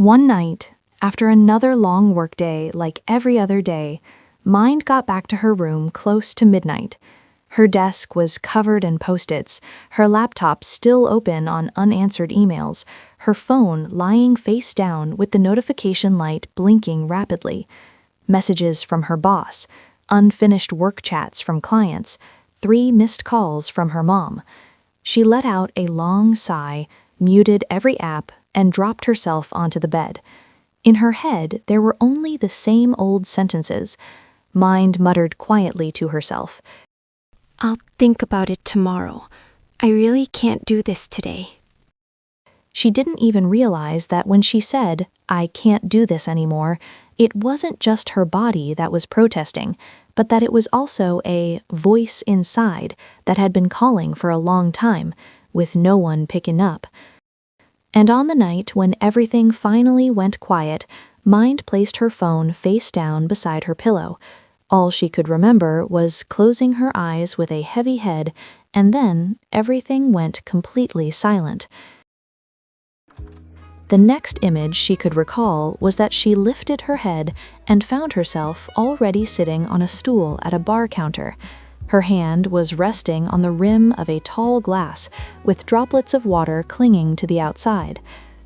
One night, after another long workday like every other day, Mind got back to her room close to midnight. Her desk was covered in post-its, her laptop still open on unanswered emails, her phone lying face down with the notification light blinking rapidly. Messages from her boss, unfinished work chats from clients, 3 missed calls from her mom. She let out a long sigh, muted every app, and dropped herself onto the bed. In her head, there were only the same old sentences. Mind muttered quietly to herself, "I'll think about it tomorrow. I really can't do this today." She didn't even realize that when she said, "I can't do this anymore," it wasn't just her body that was protesting, but that it was also a voice inside that had been calling for a long time, with no one picking up. And on the night when everything finally went quiet, Mind placed her phone face down beside her pillow. All she could remember was closing her eyes with a heavy head, and then everything went completely silent. The next image she could recall was that she lifted her head and found herself already sitting on a stool at a bar counter. Her hand was resting on the rim of a tall glass, with droplets of water clinging to the outside.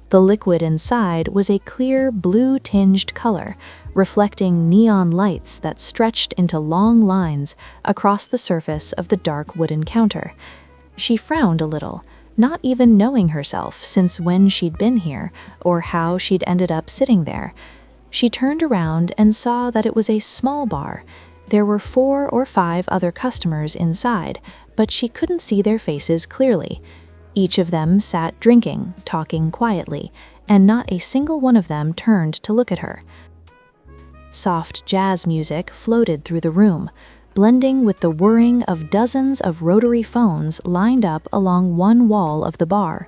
The liquid inside was a clear blue-tinged color, reflecting neon lights that stretched into long lines across the surface of the dark wooden counter. She frowned a little, not even knowing herself since when she'd been here or how she'd ended up sitting there. She turned around and saw that it was a small bar. There were 4 or 5 other customers inside, but she couldn't see their faces clearly. Each of them sat drinking, talking quietly, and not a single one of them turned to look at her. Soft jazz music floated through the room, blending with the whirring of dozens of rotary phones lined up along one wall of the bar.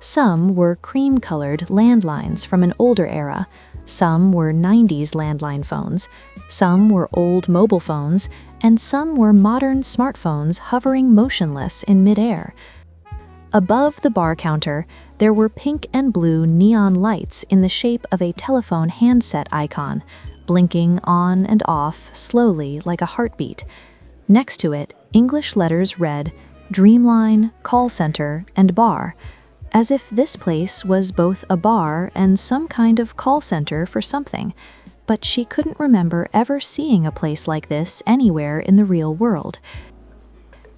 Some were cream-colored landlines from an older era, some were 90s landline phones, some were old mobile phones, and some were modern smartphones hovering motionless in midair. Above the bar counter, there were pink and blue neon lights in the shape of a telephone handset icon, blinking on and off slowly like a heartbeat. Next to it, English letters read Dreamline, Call Center, and Bar, as if this place was both a bar and some kind of call center for something, but she couldn't remember ever seeing a place like this anywhere in the real world.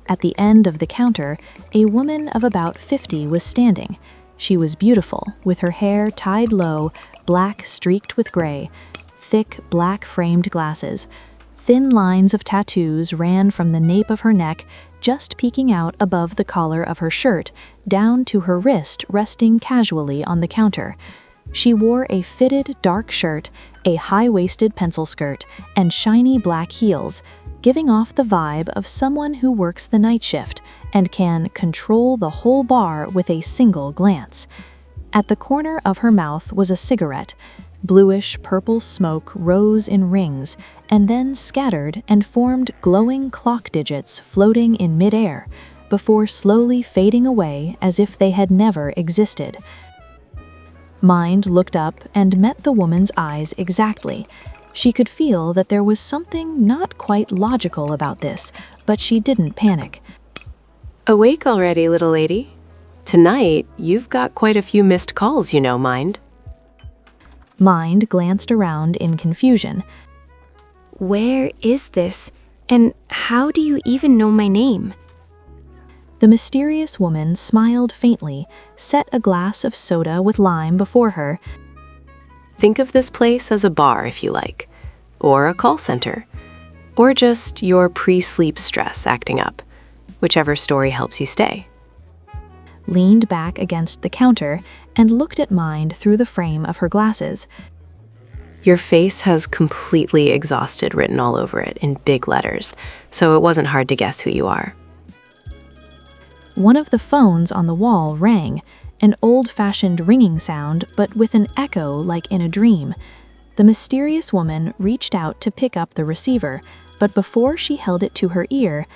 At the end of the counter, a woman of about 50 was standing. She was beautiful, with her hair tied low, black streaked with gray, thick black-framed glasses. Thin lines of tattoos ran from the nape of her neck, just peeking out above the collar of her shirt, down to her wrist resting casually on the counter. She wore a fitted dark shirt, a high-waisted pencil skirt, and shiny black heels, giving off the vibe of someone who works the night shift and can control the whole bar with a single glance. At the corner of her mouth was a cigarette. Bluish-purple smoke rose in rings and then scattered and formed glowing clock digits floating in midair, before slowly fading away as if they had never existed. Mind looked up and met the woman's eyes exactly. She could feel that there was something not quite logical about this, but she didn't panic. Awake already, little lady? Tonight, you've got quite a few missed calls, you know, Mind. Mind glanced around in confusion. Where is this? And how do you even know my name? The mysterious woman smiled faintly, set a glass of soda with lime before her. Think of this place as a bar, if you like, or a call center, or just your pre-sleep stress acting up, whichever story helps you stay. Leaned back against the counter and looked at Mind through the frame of her glasses. Your face has completely exhausted written all over it in big letters, so it wasn't hard to guess who you are. One of the phones on the wall rang, an old-fashioned ringing sound, but with an echo like in a dream. The mysterious woman reached out to pick up the receiver, but before she held it to her ear,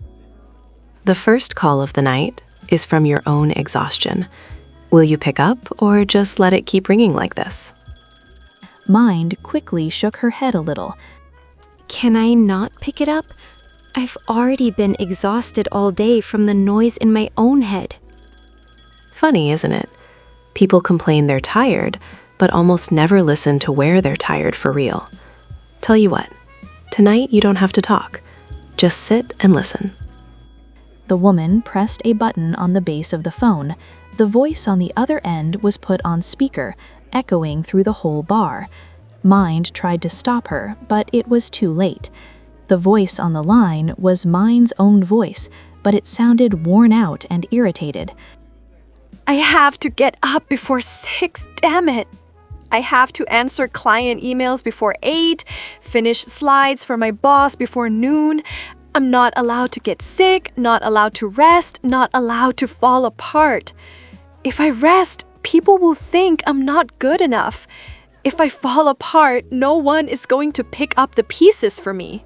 The first call of the night is from your own exhaustion. Will you pick up or just let it keep ringing like this? Mind quickly shook her head a little. Can I not pick it up? I've already been exhausted all day from the noise in my own head. Funny, isn't it? People complain they're tired, but almost never listen to where they're tired for real. Tell you what, tonight you don't have to talk. Just sit and listen. The woman pressed a button on the base of the phone. The voice on the other end was put on speaker, echoing through the whole bar. Mind tried to stop her, but it was too late. The voice on the line was Mind's own voice, but it sounded worn out and irritated. I have to get up before 6, damn it. I have to answer client emails before 8, finish slides for my boss before noon. I'm not allowed to get sick, not allowed to rest, not allowed to fall apart. If I rest, people will think I'm not good enough. If I fall apart, no one is going to pick up the pieces for me.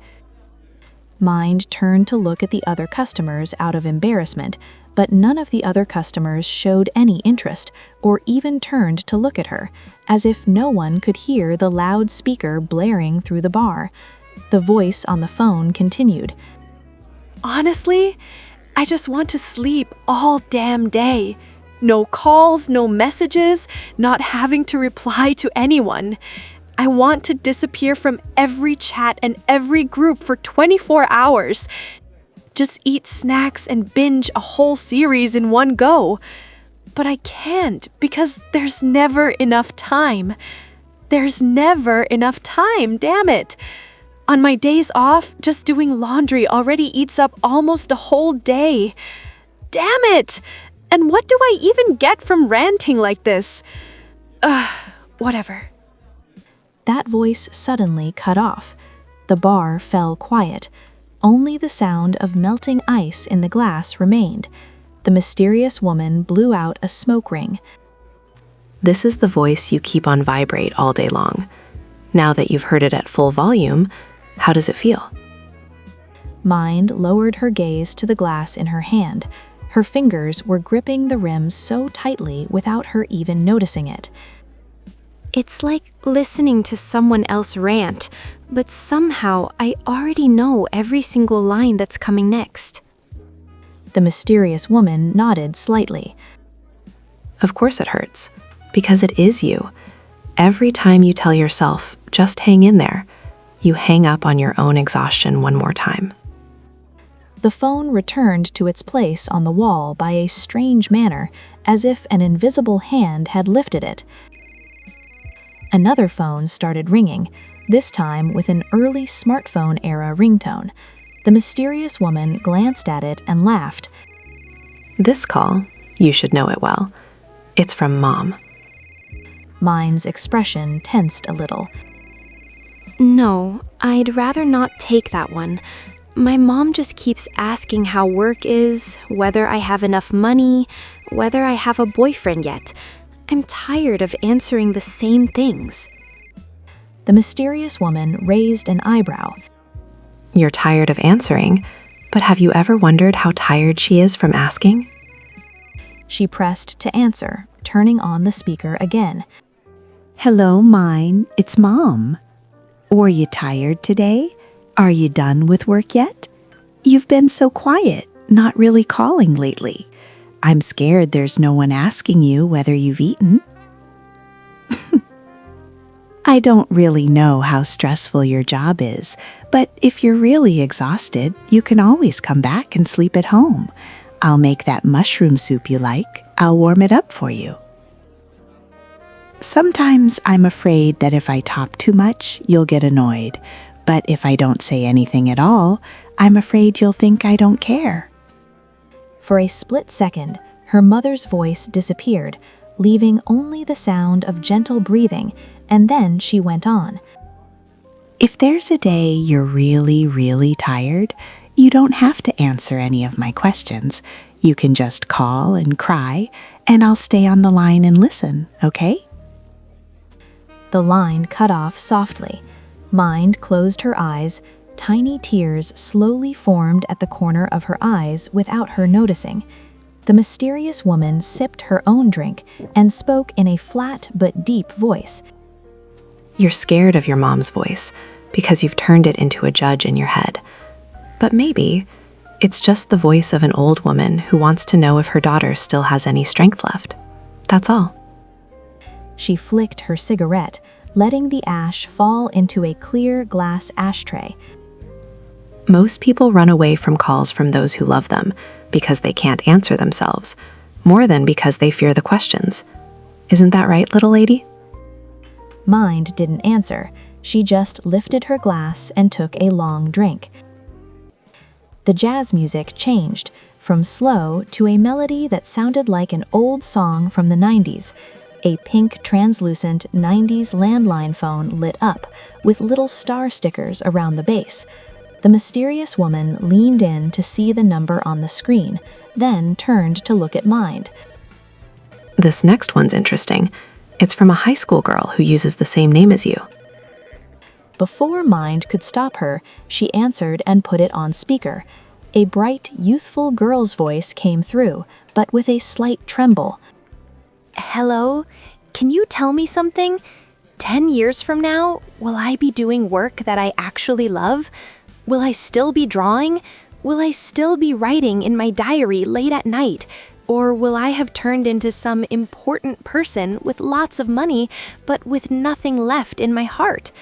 Mind turned to look at the other customers out of embarrassment, but none of the other customers showed any interest or even turned to look at her, as if no one could hear the loud speaker blaring through the bar. The voice on the phone continued. Honestly, I just want to sleep all damn day. No calls, no messages, not having to reply to anyone. I want to disappear from every chat and every group for 24 hours. Just eat snacks and binge a whole series in one go. But I can't because there's never enough time. There's never enough time, damn it. On my days off, just doing laundry already eats up almost a whole day. Damn it! And what do I even get from ranting like this? Whatever. That voice suddenly cut off. The bar fell quiet. Only the sound of melting ice in the glass remained. The mysterious woman blew out a smoke ring. This is the voice you keep on vibrate all day long. Now that you've heard it at full volume, how does it feel? Mind lowered her gaze to the glass in her hand. Her fingers were gripping the rim so tightly without her even noticing it. It's like listening to someone else rant, but somehow I already know every single line that's coming next. The mysterious woman nodded slightly. Of course it hurts, because it is you. Every time you tell yourself, just hang in there, you hang up on your own exhaustion one more time. The phone returned to its place on the wall by a strange manner, as if an invisible hand had lifted it. Another phone started ringing, this time with an early smartphone-era ringtone. The mysterious woman glanced at it and laughed. This call, you should know it well. It's from Mom. Mind's expression tensed a little. No, I'd rather not take that one. My mom just keeps asking how work is, whether I have enough money, whether I have a boyfriend yet. I'm tired of answering the same things. The mysterious woman raised an eyebrow. You're tired of answering, but have you ever wondered how tired she is from asking? She pressed to answer, turning on the speaker again. Hello, Mine. It's Mom. Were you tired today? Are you done with work yet? You've been so quiet, not really calling lately. I'm scared there's no one asking you whether you've eaten. I don't really know how stressful your job is, but if you're really exhausted, you can always come back and sleep at home. I'll make that mushroom soup you like. I'll warm it up for you. Sometimes I'm afraid that if I talk too much, you'll get annoyed. But if I don't say anything at all, I'm afraid you'll think I don't care. For a split second, her mother's voice disappeared, leaving only the sound of gentle breathing, and then she went on. If there's a day you're really, really tired, you don't have to answer any of my questions. You can just call and cry, and I'll stay on the line and listen, okay? The line cut off softly. Mind closed her eyes. Tiny tears slowly formed at the corner of her eyes without her noticing. The mysterious woman sipped her own drink and spoke in a flat but deep voice. You're scared of your mom's voice because you've turned it into a judge in your head. But maybe it's just the voice of an old woman who wants to know if her daughter still has any strength left. That's all. She flicked her cigarette, letting the ash fall into a clear glass ashtray. Most people run away from calls from those who love them because they can't answer themselves, more than because they fear the questions. Isn't that right, little lady? Mind didn't answer. She just lifted her glass and took a long drink. The jazz music changed from slow to a melody that sounded like an old song from the 90s. A pink, translucent 90s landline phone lit up with little star stickers around the base. The mysterious woman leaned in to see the number on the screen, then turned to look at Mind. This next one's interesting. It's from a high school girl who uses the same name as you. Before Mind could stop her, she answered and put it on speaker. A bright, youthful girl's voice came through, but with a slight tremble. Hello? Can you tell me something? 10 years from now, will I be doing work that I actually love? Will I still be drawing? Will I still be writing in my diary late at night? Or will I have turned into some important person with lots of money, but with nothing left in my heart?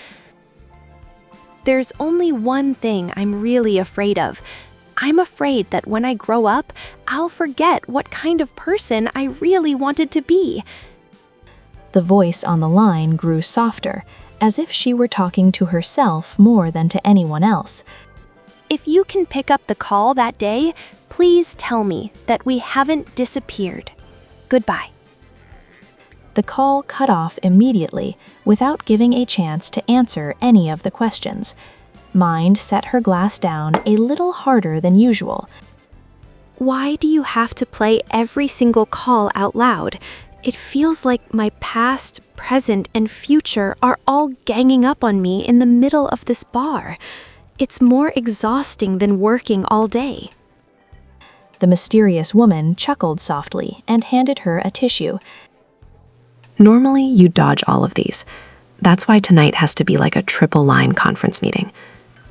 There's only one thing I'm really afraid of. I'm afraid that when I grow up, I'll forget what kind of person I really wanted to be. The voice on the line grew softer, as if she were talking to herself more than to anyone else. If you can pick up the call that day, please tell me that we haven't disappeared. Goodbye. The call cut off immediately, without giving a chance to answer any of the questions. Mind set her glass down a little harder than usual. Why do you have to play every single call out loud? It feels like my past, present, and future are all ganging up on me in the middle of this bar. It's more exhausting than working all day. The mysterious woman chuckled softly and handed her a tissue. Normally, you dodge all of these. That's why tonight has to be like a triple-line conference meeting.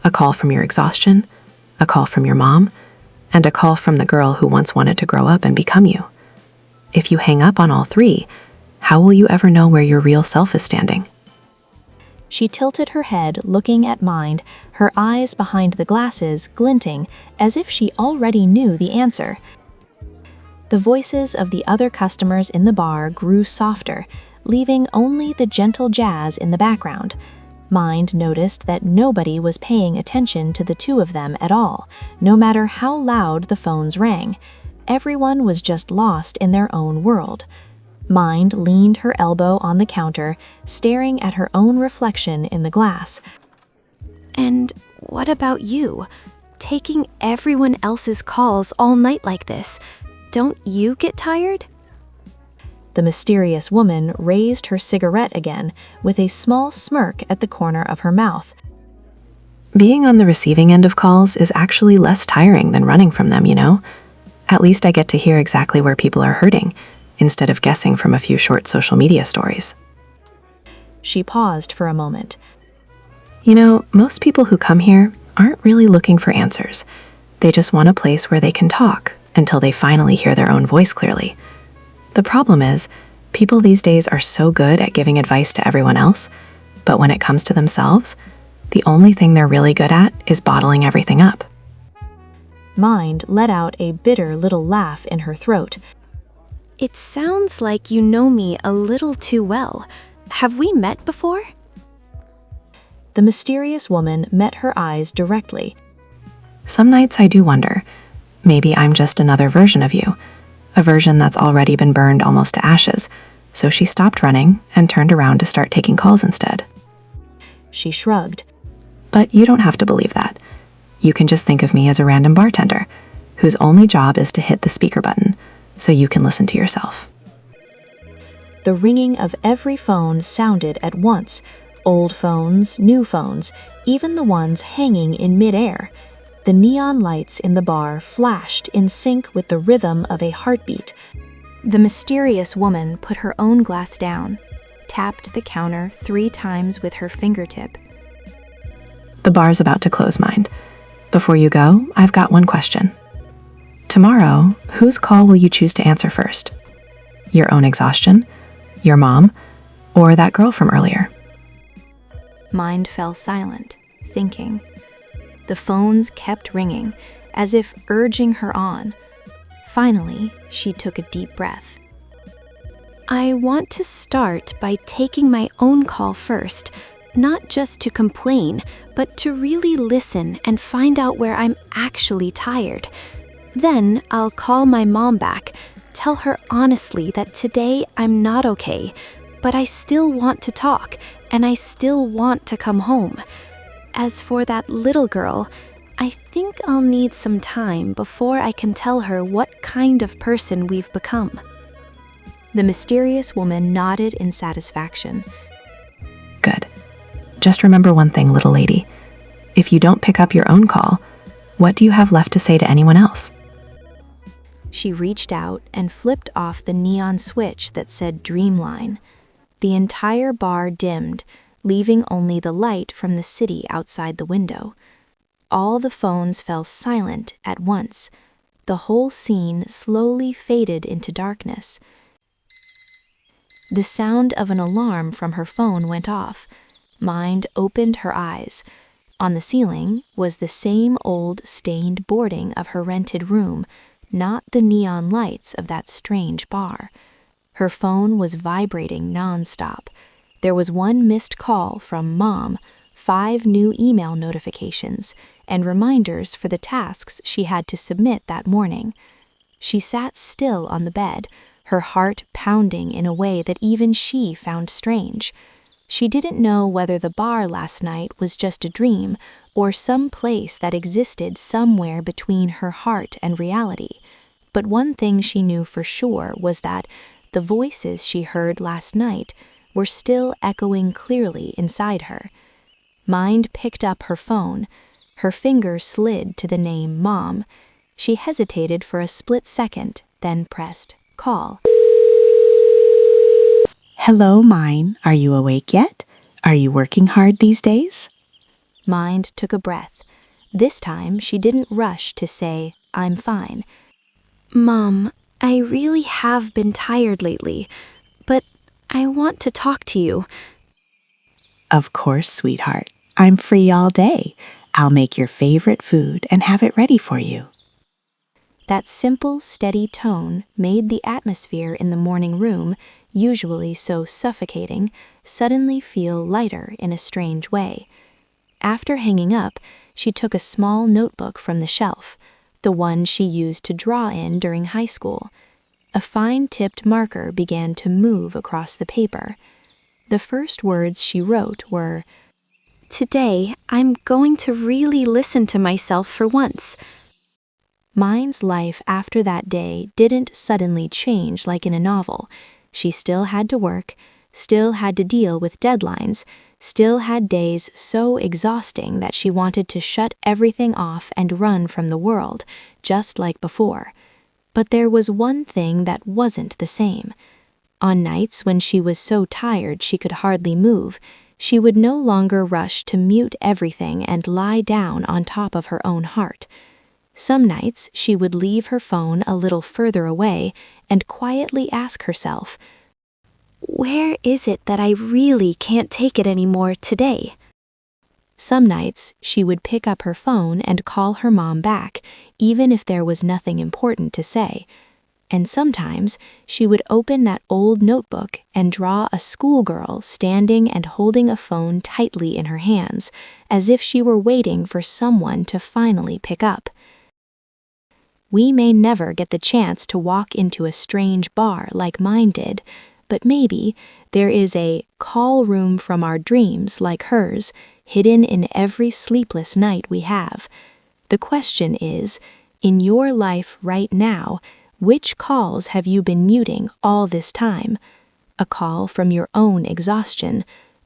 A call from your exhaustion, a call from your mom, and a call from the girl who once wanted to grow up and become you. If you hang up on all three, how will you ever know where your real self is standing? She tilted her head, looking at Mind, her eyes behind the glasses glinting as if she already knew the answer. The voices of the other customers in the bar grew softer, leaving only the gentle jazz in the background. Mind noticed that nobody was paying attention to the two of them at all, no matter how loud the phones rang. Everyone was just lost in their own world. Mind leaned her elbow on the counter, staring at her own reflection in the glass. And what about you? Taking everyone else's calls all night like this, don't you get tired? The mysterious woman raised her cigarette again, with a small smirk at the corner of her mouth. Being on the receiving end of calls is actually less tiring than running from them, you know? At least I get to hear exactly where people are hurting, instead of guessing from a few short social media stories. She paused for a moment. You know, most people who come here aren't really looking for answers. They just want a place where they can talk until they finally hear their own voice clearly. The problem is, people these days are so good at giving advice to everyone else, but when it comes to themselves, the only thing they're really good at is bottling everything up. Mind let out a bitter little laugh in her throat. It sounds like you know me a little too well. Have we met before? The mysterious woman met her eyes directly. Some nights I do wonder, maybe I'm just another version of you, a version that's already been burned almost to ashes, so she stopped running and turned around to start taking calls instead. She shrugged. But you don't have to believe that. You can just think of me as a random bartender, whose only job is to hit the speaker button, so you can listen to yourself. The ringing of every phone sounded at once. Old phones, new phones, even the ones hanging in midair. The neon lights in the bar flashed in sync with the rhythm of a heartbeat. The mysterious woman put her own glass down. tapped the counter 3 times with her fingertip. The bar's about to close, Mind. Before you go, I've got one question. Tomorrow, whose call will you choose to answer first? Your own exhaustion? Your mom? Or that girl from earlier? Mind fell silent, thinking. The phones kept ringing, as if urging her on. Finally, she took a deep breath. I want to start by taking my own call first, not just to complain, but to really listen and find out where I'm actually tired. Then I'll call my mom back, tell her honestly that today I'm not okay, but I still want to talk and I still want to come home. As for that little girl, I think I'll need some time before I can tell her what kind of person we've become. The mysterious woman nodded in satisfaction. Good. Just remember one thing, little lady. If you don't pick up your own call, what do you have left to say to anyone else? She reached out and flipped off the neon switch that said Dreamline. The entire bar dimmed, leaving only the light from the city outside the window. All the phones fell silent at once. The whole scene slowly faded into darkness. The sound of an alarm from her phone went off. Mind opened her eyes. On the ceiling was the same old stained boarding of her rented room, not the neon lights of that strange bar. Her phone was vibrating nonstop. There was 1 missed call from Mom, 5 new email notifications, and reminders for the tasks she had to submit that morning. She sat still on the bed, her heart pounding in a way that even she found strange. She didn't know whether the bar last night was just a dream or some place that existed somewhere between her heart and reality. But one thing she knew for sure was that the voices she heard last night were still echoing clearly inside her. Mind picked up her phone. Her finger slid to the name Mom. She hesitated for a split second, then pressed call. Hello, mine. Are you awake yet? Are you working hard these days? Mind took a breath. This time she didn't rush to say, I'm fine. Mom, I really have been tired lately, but I want to talk to you. Of course, sweetheart. I'm free all day. I'll make your favorite food and have it ready for you. That simple, steady tone made the atmosphere in the morning room, usually so suffocating, suddenly feel lighter in a strange way. After hanging up, she took a small notebook from the shelf, the one she used to draw in during high school. A fine-tipped marker began to move across the paper. The first words she wrote were, Today, I'm going to really listen to myself for once. Mind's life after that day didn't suddenly change like in a novel. She still had to work, still had to deal with deadlines, still had days so exhausting that she wanted to shut everything off and run from the world, just like before. But there was one thing that wasn't the same. On nights when she was so tired she could hardly move, she would no longer rush to mute everything and lie down on top of her own heart. Some nights she would leave her phone a little further away and quietly ask herself, Where is it that I really can't take it anymore today? Some nights she would pick up her phone and call her mom back, even if there was nothing important to say. And sometimes she would open that old notebook and draw a schoolgirl standing and holding a phone tightly in her hands, as if she were waiting for someone to finally pick up. We may never get the chance to walk into a strange bar like mine did, but maybe there is a call room from our dreams like hers, hidden in every sleepless night we have. The question is, in your life right now, which calls have you been muting all this time? A call from your own exhaustion,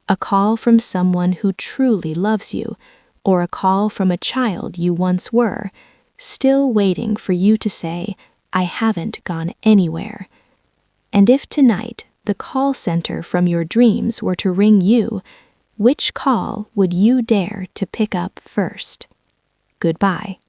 a call from someone who truly loves you, or a call from a child you once were, still waiting for you to say, I haven't gone anywhere. And if tonight, the call center from your dreams were to ring you, which call would you dare to pick up first? Goodbye.